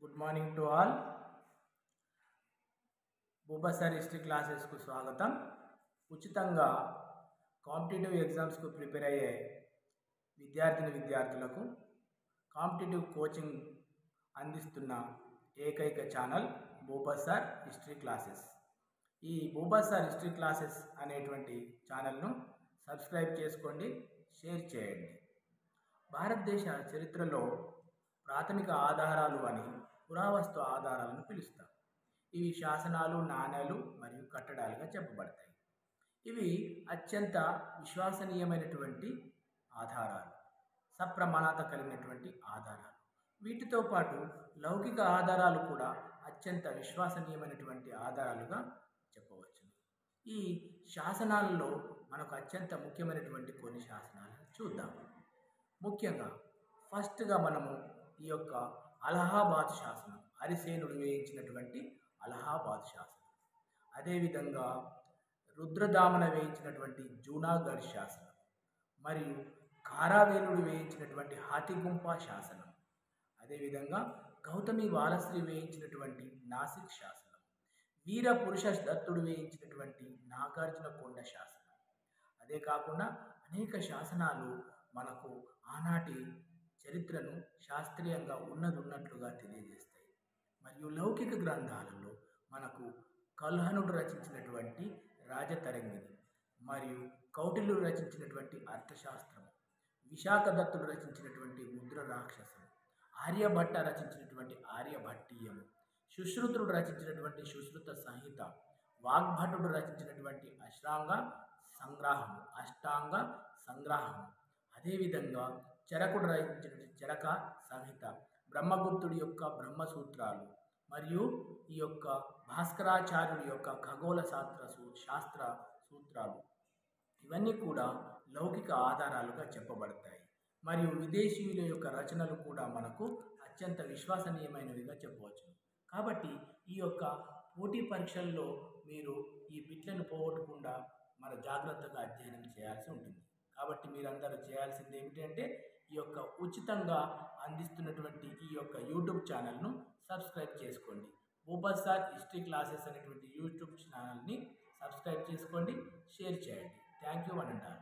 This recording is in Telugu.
Good morning to all. భూపసార్ హిస్టరీ క్లాసెస్కు స్వాగతం. ఉచితంగా కాంపిటేటివ్ ఎగ్జామ్స్కు ప్రిపేర్ అయ్యే విద్యార్థులకు కాంపిటేటివ్ కోచింగ్ అందిస్తున్న ఏకైక ఛానల్ భూపసార్ హిస్టరీ క్లాసెస్. ఈ భూపసార్ హిస్టరీ క్లాసెస్ అనేటువంటి ఛానల్ను సబ్స్క్రైబ్ చేసుకోండి, షేర్ చేయండి. భారతదేశ చరిత్రలో ప్రాథమిక ఆధారాలు అని పురావస్తు ఆధారాలను పిలుస్తాం. ఇవి శాసనాలు, నాణేలు మరియు కట్టడాలుగా చెప్పబడతాయి. ఇవి అత్యంత విశ్వసనీయమైనటువంటి ఆధారాలు, సప్రమాణత కలిగినటువంటి ఆధారాలు. వీటితో పాటు లౌకిక ఆధారాలు కూడా అత్యంత విశ్వసనీయమైనటువంటి ఆధారాలుగా చెప్పవచ్చు. ఈ శాసనాలలో మనకు అత్యంత ముఖ్యమైనటువంటి కొన్ని శాసనాలను చూద్దాం. ముఖ్యంగా ఫస్ట్గా మనము ఈ యొక్క అలహాబాద్ శాసనం, హరిసేనుడు వేయించినటువంటి అలహాబాద్ శాసనం. అదేవిధంగా రుద్రదామన వేయించినటువంటి జూనాగఢ్ శాసనం, మరియు కారావేలుడు వేయించినటువంటి హాతిగుంప శాసనం. అదేవిధంగా గౌతమి వాలశ్రీ వేయించినటువంటి నాసిక్ శాసనం, వీర పురుష దత్తుడు వేయించినటువంటి నాగార్జునకొండ శాసనం. అదే కాకుండా అనేక శాసనాలు మనకు ఆనాటి చరిత్రను శాస్త్రీయంగా ఉన్నట్లుగా తెలియజేస్తాయి. మరియు లౌకిక గ్రంథాలలో మనకు కల్హనుడు రచించినటువంటి రాజతరంగిణి, మరియు కౌటిల్యుడు రచించినటువంటి అర్థశాస్త్రం, విశాఖదత్తుడు రచించినటువంటి ముద్ర రాక్షసం, ఆర్యభట్ట రచించినటువంటి ఆర్యభట్టీయము, సుశ్రుతుడు రచించినటువంటి సుశ్రుత సంహిత, వాగ్భటుడు రచించినటువంటి అష్టాంగ సంగ్రహము, అదేవిధంగా చరకుడు రచించినటువంటి చరక సంహిత, బ్రహ్మగుప్తుడి యొక్క బ్రహ్మసూత్రాలు, మరియు ఈ యొక్క భాస్కరాచార్యుడి యొక్క ఖగోళ శాస్త్ర సూత్రాలు. ఇవన్నీ కూడా లౌకిక ఆధారాలుగా చెప్పబడతాయి. మరియు విదేశీయుల యొక్క రచనలు కూడా మనకు అత్యంత విశ్వసనీయమైనవిగా చెప్పవచ్చు. కాబట్టి ఈ యొక్క పోటీ పరీక్షల్లో మీరు ఈ బిట్లను పోగొట్టకుండా మన జాగ్రత్తగా అధ్యయనం చేయాల్సి ఉంటుంది. కాబట్టి మీరందరూ చేయాల్సింది ఏమిటంటే ఈ యొక్క ఉచితంగా అందిస్తున్నటువంటి ఈ యొక్క యూట్యూబ్ ఛానల్ను సబ్స్క్రైబ్ చేసుకోండి. భూపసార్ హిస్టరీ క్లాసెస్ అనేటువంటి యూట్యూబ్ ఛానల్ని సబ్స్క్రైబ్ చేసుకోండి, షేర్ చేయండి. Thank you one and all.